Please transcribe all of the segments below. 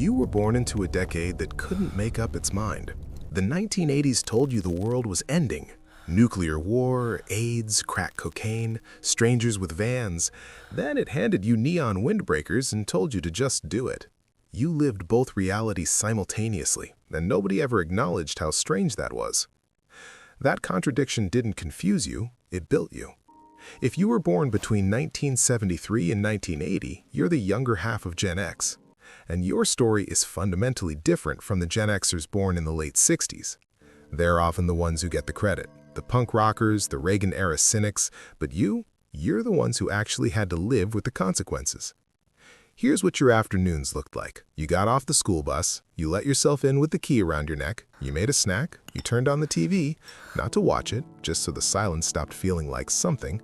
You were born into a decade that couldn't make up its mind. The 1980s told you the world was ending. Nuclear war, AIDS, crack cocaine, strangers with vans. Then it handed you neon windbreakers and told you to just do it. You lived both realities simultaneously, and nobody ever acknowledged how strange that was. That contradiction didn't confuse you, it built you. If you were born between 1973 and 1980, you're the younger half of Gen X. And your story is fundamentally different from the Gen Xers born in the late 60s. They're often the ones who get the credit, the punk rockers, the Reagan-era cynics, but you're the ones who actually had to live with the consequences. Here's what your afternoons looked like. You got off the school bus, you let yourself in with the key around your neck, you made a snack, you turned on the TV, not to watch it, just so the silence stopped feeling like something.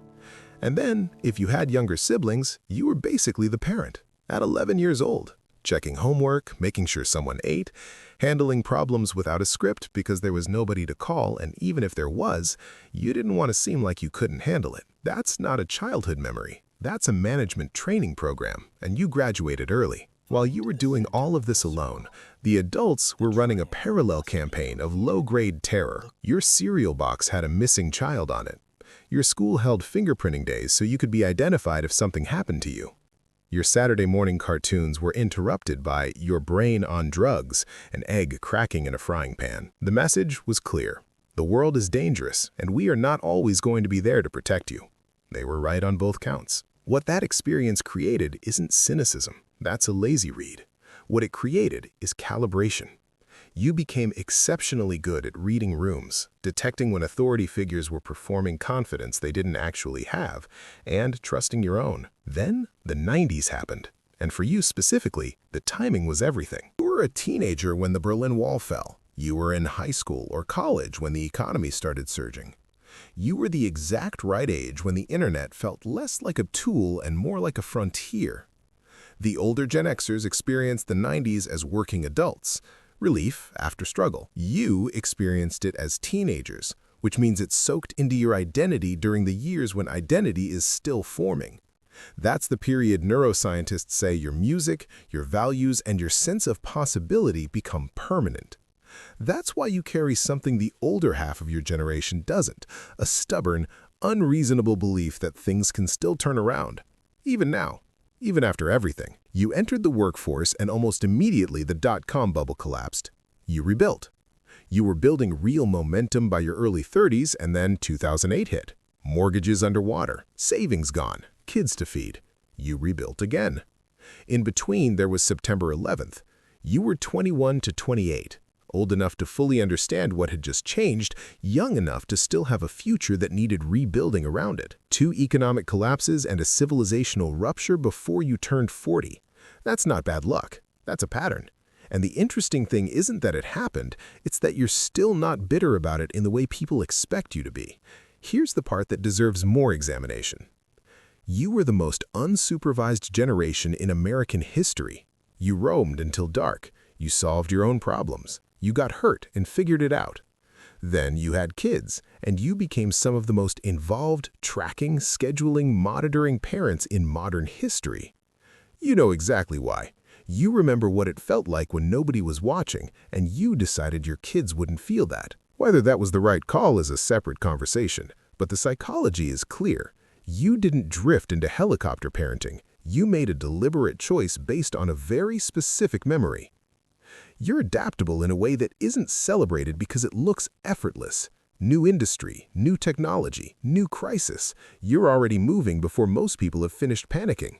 And then, if you had younger siblings, you were basically the parent, at 11 years old. Checking homework, making sure someone ate, handling problems without a script because there was nobody to call, and even if there was, you didn't want to seem like you couldn't handle it. That's not a childhood memory. That's a management training program, and you graduated early. While you were doing all of this alone, the adults were running a parallel campaign of low-grade terror. Your cereal box had a missing child on it. Your school held fingerprinting days so you could be identified if something happened to you. Your Saturday morning cartoons were interrupted by your brain on drugs, an egg cracking in a frying pan. The message was clear. The world is dangerous, and we are not always going to be there to protect you. They were right on both counts. What that experience created isn't cynicism. That's a lazy read. What it created is calibration. You became exceptionally good at reading rooms, detecting when authority figures were performing confidence they didn't actually have, and trusting your own. Then, the 90s happened. And for you specifically, the timing was everything. You were a teenager when the Berlin Wall fell. You were in high school or college when the economy started surging. You were the exact right age when the internet felt less like a tool and more like a frontier. The older Gen Xers experienced the 90s as working adults. Relief after struggle. You experienced it as teenagers, which means it soaked into your identity during the years when identity is still forming. That's the period neuroscientists say your music, your values, and your sense of possibility become permanent. That's why you carry something the older half of your generation doesn't, a stubborn, unreasonable belief that things can still turn around, even now. Even after everything, you entered the workforce and almost immediately the dot-com bubble collapsed. You rebuilt. You were building real momentum by your early 30s and then 2008 hit. Mortgages underwater, savings gone, kids to feed. You rebuilt again. In between, there was September 11th. You were 21 to 28. Old enough to fully understand what had just changed, young enough to still have a future that needed rebuilding around it. 2 economic collapses and a civilizational rupture before you turned 40. That's not bad luck. That's a pattern. And the interesting thing isn't that it happened, it's that you're still not bitter about it in the way people expect you to be. Here's the part that deserves more examination. You were the most unsupervised generation in American history. You roamed until dark. You solved your own problems. You got hurt and figured it out. Then you had kids, and you became some of the most involved, tracking, scheduling, monitoring parents in modern history. You know exactly why. You remember what it felt like when nobody was watching, and you decided your kids wouldn't feel that. Whether that was the right call is a separate conversation, but the psychology is clear. You didn't drift into helicopter parenting. You made a deliberate choice based on a very specific memory. You're adaptable in a way that isn't celebrated because it looks effortless. New industry, new technology, new crisis. You're already moving before most people have finished panicking.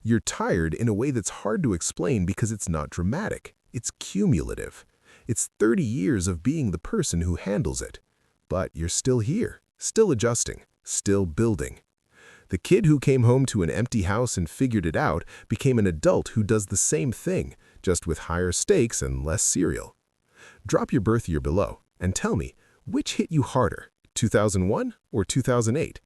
You're tired in a way that's hard to explain because it's not dramatic. It's cumulative. It's 30 years of being the person who handles it. But you're still here, still adjusting, still building. The kid who came home to an empty house and figured it out became an adult who does the same thing, just with higher stakes and less cereal. Drop your birth year below and tell me, which hit you harder, 2001 or 2008?